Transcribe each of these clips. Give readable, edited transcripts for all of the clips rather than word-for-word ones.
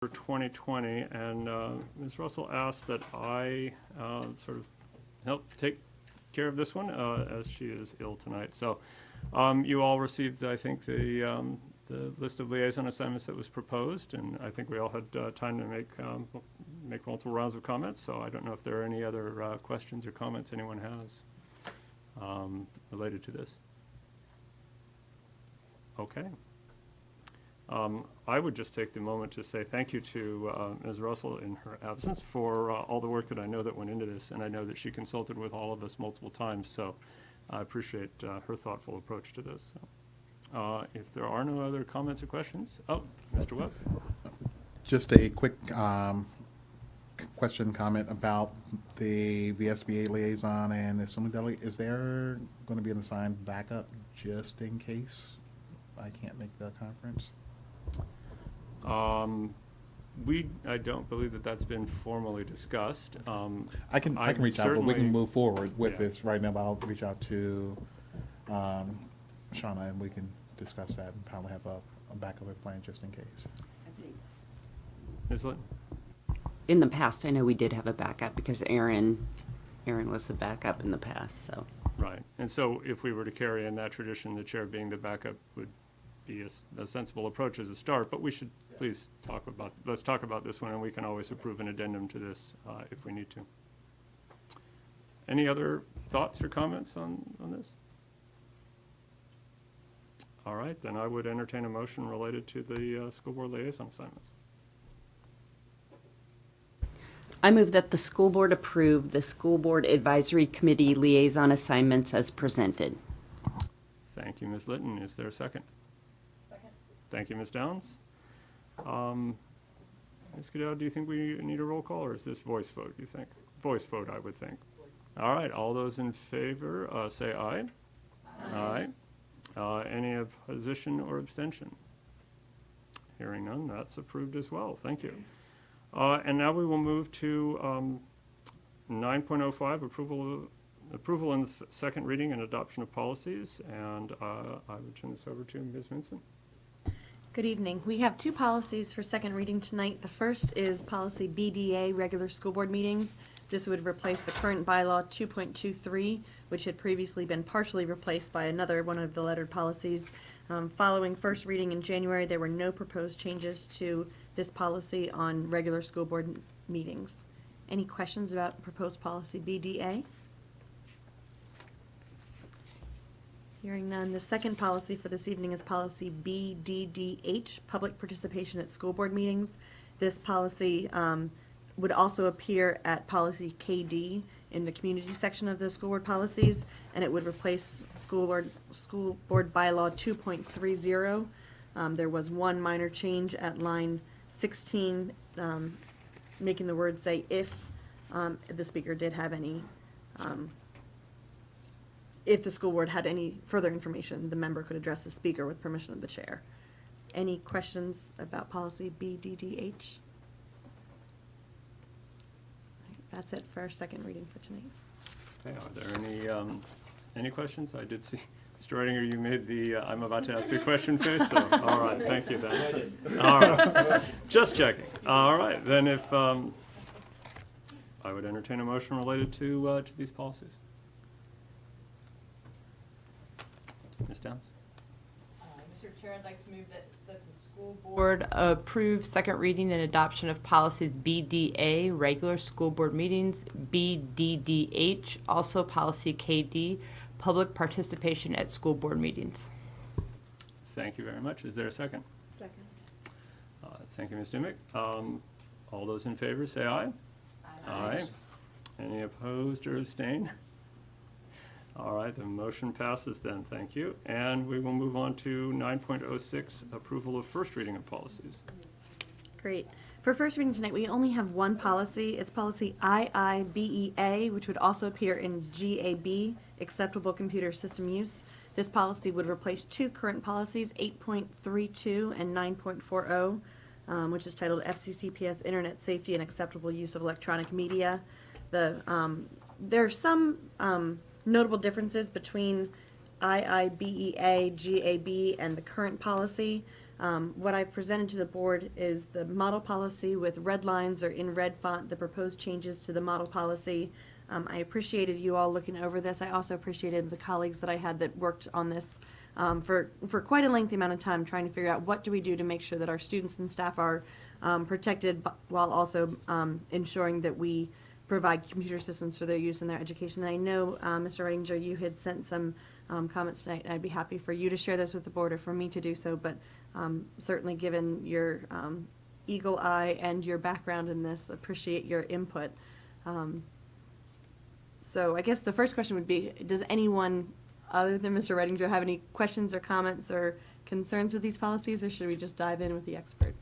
for 2020, and Ms. Russell asked that I sort of help take care of this one as she is ill tonight. So you all received, I think, the list of liaison assignments that was proposed, and I think we all had time to make multiple rounds of comments. So I don't know if there are any other questions or comments anyone has related to this. Okay. I would just take the moment to say thank you to Ms. Russell in her absence for all the work that I know that went into this, and I know that she consulted with all of us multiple times, so I appreciate her thoughtful approach to this. So, if there are no other comments or questions, Mr. Webb. Just a quick question, comment about the VSBA liaison and the assembly delegate. Is there going to be an assigned backup just in case I can't make the conference? I don't believe that that's been formally discussed. I can reach out, but we can move forward with Yeah. this right now. But I'll reach out to Shauna, and we can discuss that and probably have a backup plan just in case. Ms. Litton? In the past, I know we did have a backup because Aaron was the backup in the past, so. Right, and so if we were to carry in that tradition, the chair being the backup would be a sensible approach as a start, but we should please let's talk about this one, and we can always approve an addendum to this if we need to. Any other thoughts or comments on this? All right, then I would entertain a motion related to the school board liaison assignments. I move that the school board approve the school board advisory committee liaison assignments as presented. Thank you, Ms. Litton. Is there a second? Second. Thank you, Ms. Downs. Ms. Goodell, do you think we need a roll call, or is this voice vote, do you think? Voice vote, I would think. All right, all those in favor, say aye. Aye. Any opposition or abstention? Hearing none, that's approved as well. Thank you. And now we will move to 9.05, approval in the second reading and adoption of policies. And I would turn this over to Ms. Vincent. Good evening. We have two policies for second reading tonight. The first is policy BDA, regular school board meetings. This would replace the current bylaw 2.23, which had previously been partially replaced by another one of the lettered policies. Following first reading in January, there were no proposed changes to this policy on regular school board meetings. Any questions about proposed policy BDA? Hearing none. The second policy for this evening is policy BDDH, public participation at school board meetings. This policy would also appear at policy KD in the community section of the school board policies, and it would replace school board bylaw 2.30. There was one minor change at line 16, making the word say if the speaker did have any, if the school board had any further information, the member could address the speaker with permission of the chair. Any questions about policy BDDH? That's it for our second reading for tonight. Okay, are there any questions? I did see, Mr. Reitinger, you made the I'm about to ask you a question face, so all right, thank you then. All right, just checking. All right, then if I would entertain a motion related to these policies. Ms. Downs? Mr. Chair, I'd like to move that the school board approve second reading and adoption of policies BDA, regular school board meetings, BDDH, also policy KD, public participation at school board meetings. Thank you very much. Is there a second? Second. Thank you, Ms. Dimick. All those in favor, say aye. Aye. Any opposed or abstain? All right, the motion passes then, thank you. And we will move on to 9.06, approval of first reading of policies. Great. For first reading tonight, we only have one policy. It's policy IIBEA, which would also appear in GAB, acceptable computer system use. This policy would replace two current policies, 8.32 and 9.40, which is titled FCCPS Internet Safety and Acceptable Use of Electronic Media. There are some notable differences between IIBEA, GAB, and the current policy. What I've presented to the board is the model policy with red lines or in red font, the proposed changes to the model policy. I appreciated you all looking over this. I also appreciated the colleagues that I had that worked on this for quite a lengthy amount of time, trying to figure out what do we do to make sure that our students and staff are protected while also ensuring that we provide computer systems for their use in their education. And I know, Mr. Redinger, you had sent some comments tonight, and I'd be happy for you to share those with the board or for me to do so, but certainly given your eagle eye and your background in this, appreciate your input. So I guess the first question would be, does anyone other than Mr. Redinger have any questions or comments or concerns with these policies, or should we just dive in with the expert?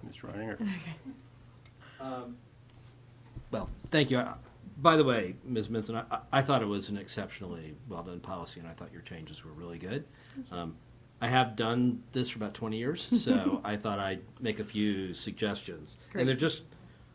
Mr. Reininger? Well, thank you. By the way, Ms. Minson, I thought it was an exceptionally well-done policy, and I thought your changes were really good. I have done this for about 20 years, so I thought I'd make a few suggestions. Great. And they're just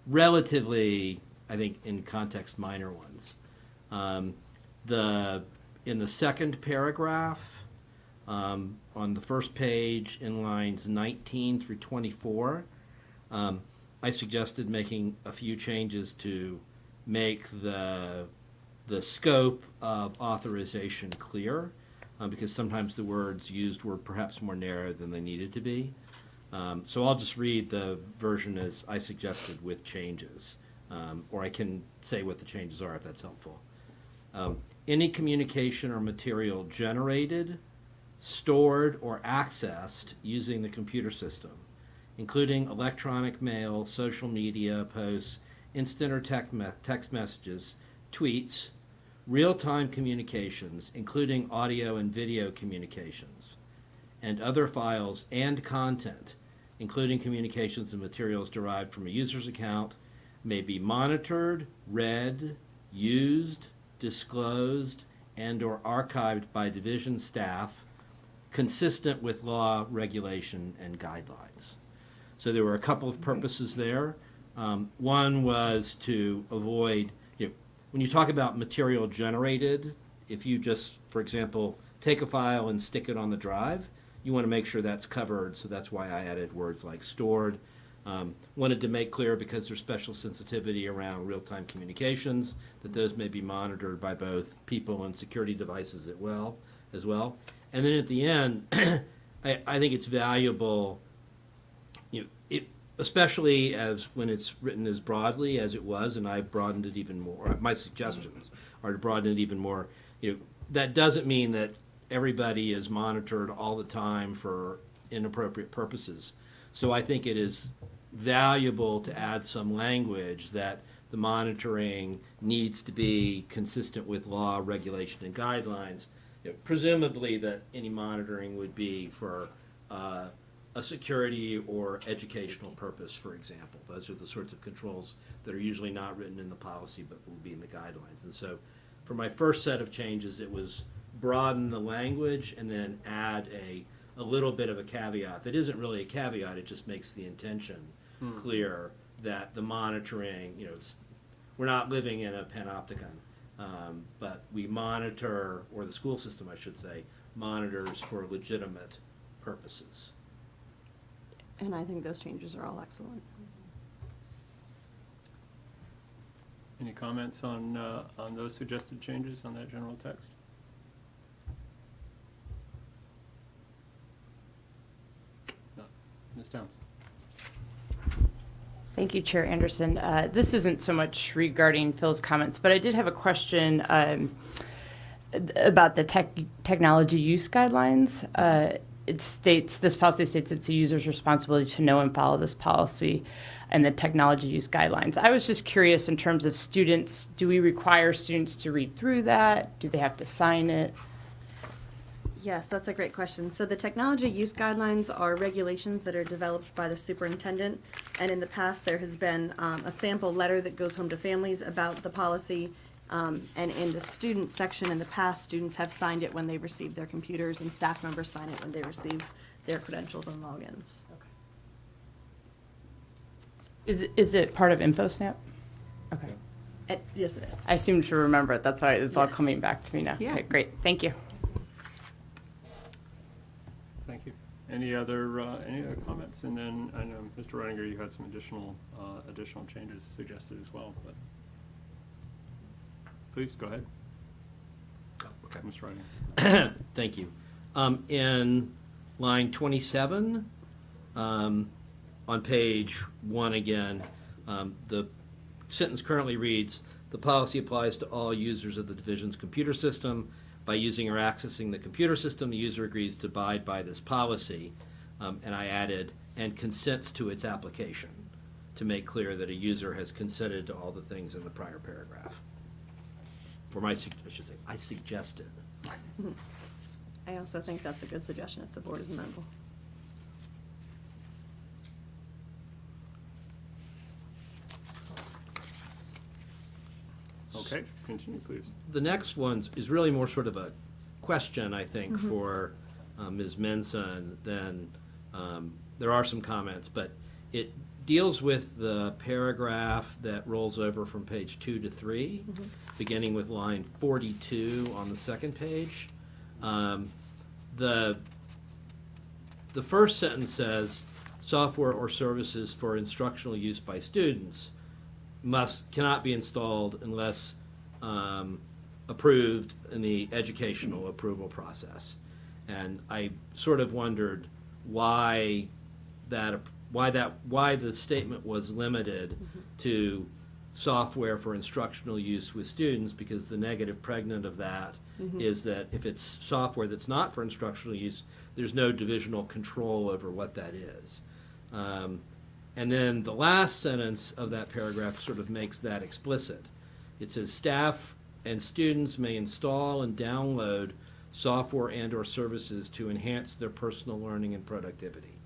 relatively, I think, in context, minor ones. In the second paragraph, on the first page, in lines 19 through 24, I suggested making a few changes to make the scope of authorization clear, because sometimes the words used were perhaps more narrow than they needed to be. So I'll just read the version as I suggested with changes, or I can say what the changes are if that's helpful. Any communication or material generated, stored, or accessed using the computer system, including electronic mail, social media posts, instant or text messages, tweets, real-time communications, including audio and video communications, and other files and content, including communications and materials derived from a user's account, may be monitored, read, used, disclosed, and/or archived by division staff consistent with law, regulation, and guidelines. So there were a couple of purposes there. One was to avoid, when you talk about material generated, if you just, for example, take a file and stick it on the drive, you want to make sure that's covered, so that's why I added words like stored. Wanted to make clear, because there's special sensitivity around real-time communications, that those may be monitored by both people and security devices as well. And then at the end, I think it's valuable, especially as when it's written as broadly as it was, and I've broadened it even more. My suggestions are to broaden it even more. That doesn't mean that everybody is monitored all the time for inappropriate purposes. So I think it is valuable to add some language that the monitoring needs to be consistent with law, regulation, and guidelines. Presumably that any monitoring would be for a security or educational purpose, for example. Those are the sorts of controls that are usually not written in the policy but will be in the guidelines. And so for my first set of changes, it was broaden the language and then add a little bit of a caveat that isn't really a caveat, it just makes the intention clear that the monitoring, we're not living in a panopticon, but we monitor, or the school system, I should say, monitors for legitimate purposes. And I think those changes are all excellent. Any comments on those suggested changes on that general text? No. Ms. Towns? Thank you, Chair Anderson. This isn't so much regarding Phil's comments, but I did have a question about the technology use guidelines. This policy states it's a user's responsibility to know and follow this policy and the technology use guidelines. I was just curious in terms of students, do we require students to read through that? Do they have to sign it? Yes, that's a great question. So the technology use guidelines are regulations that are developed by the superintendent. And in the past, there has been a sample letter that goes home to families about the policy. And in the student section, in the past, students have signed it when they receive their computers, and staff members sign it when they receive their credentials and logins. Is it part of InfoSnap? Okay. Yes, it is. I seem to remember it. That's why it's all Yes. coming back to me now. Yeah. Okay, great. Thank you. Any other comments? And then, I know, Mr. Reininger, you had some additional changes suggested as well, but please, go ahead. Okay. Mr. Reininger. Thank you. In line 27, on page 1 again, the sentence currently reads, "The policy applies to all users of the division's computer system. By using or accessing the computer system, the user agrees to abide by this policy." And I added, "and consents to its application," to make clear that a user has consented to all the things in the prior paragraph. I should say, I suggested. I also think that's a good suggestion if the board is amenable. Okay, continue, please. The next one is really more sort of a question, I think, for Ms. Menson than, there are some comments, but it deals with the paragraph that rolls over from page 2 to 3, beginning with line 42 on the second page. The first sentence says, "Software or services for instructional use by students cannot be installed unless approved in the educational approval process." And I sort of wondered why the statement was limited to software for instructional use with students, because the negative pregnant of that is that if it's software that's not for instructional use, there's no divisional control over what that is. And then the last sentence of that paragraph sort of makes that explicit. It says, "Staff and students may install and download software and/or services to enhance their personal learning and productivity."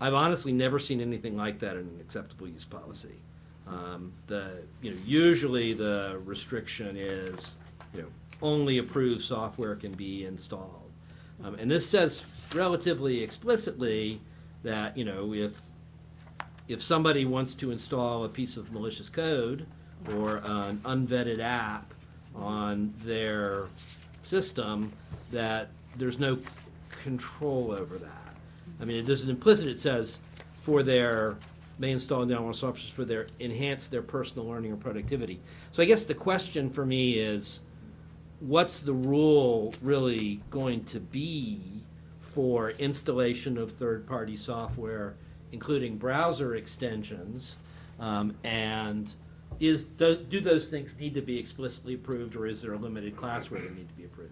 I've honestly never seen anything like that in an acceptable use policy. Usually the restriction is, only approved software can be installed. And this says relatively explicitly that, if somebody wants to install a piece of malicious code or an unvetted app on their system, that there's no control over that. I mean, there's an implicit, it says, may install and download software enhance their personal learning or productivity. So I guess the question for me is, what's the rule really going to be for installation of third-party software, including browser extensions, and do those things need to be explicitly approved, or is there a limited class where they need to be approved?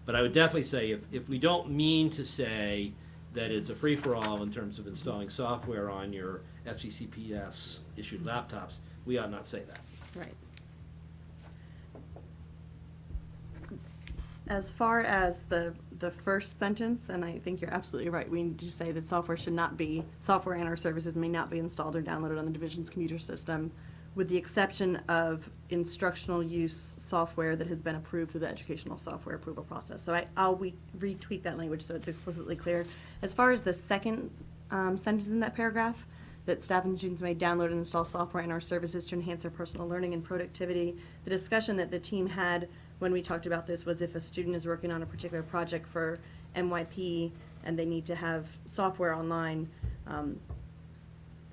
But I would definitely say, if we don't mean to say that it's a free-for-all in terms of installing software on your FCCPS issued laptops, we ought not say that. Right. As far as the first sentence, and I think you're absolutely right, we need to say that software and or services may not be installed or downloaded on the division's computer system, with the exception of instructional use software that has been approved through the educational software approval process. So I'll retweak that language so it's explicitly clear. As far as the second sentence in that paragraph, that staff and students may download and install software and or services to enhance their personal learning and productivity, the discussion that the team had when we talked about this was if a student is working on a particular project for MYP and they need to have software online,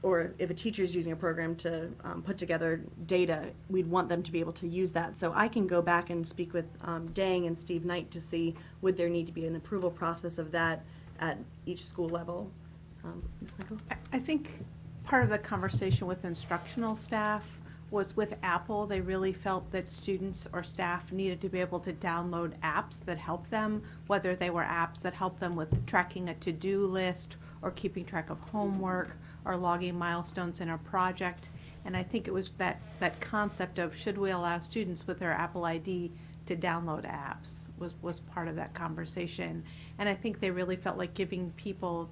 or if a teacher is using a program to put together data, we'd want them to be able to use that. So I can go back and speak with Dang and Steve Knight to see would there need to be an approval process of that at each school level. Ms. Michael? I think part of the conversation with instructional staff was with Apple. They really felt that students or staff needed to be able to download apps that help them, whether they were apps that help them with tracking a to-do list or keeping track of homework or logging milestones in a project. And I think it was that concept of should we allow students with their Apple ID to download apps was part of that conversation. And I think they really felt like giving people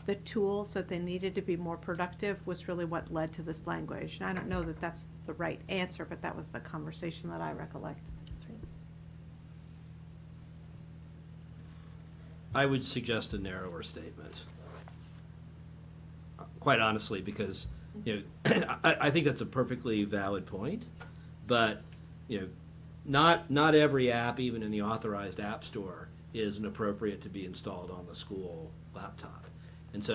the tools that they needed to be more productive was really what led to this language. And I don't know that that's the right answer, but that was the conversation that I recollect. That's right. I would suggest a narrower statement. Quite honestly, because, I think that's a perfectly valid point, but, not every app, even in the authorized app store, isn't appropriate to be installed on the school laptop.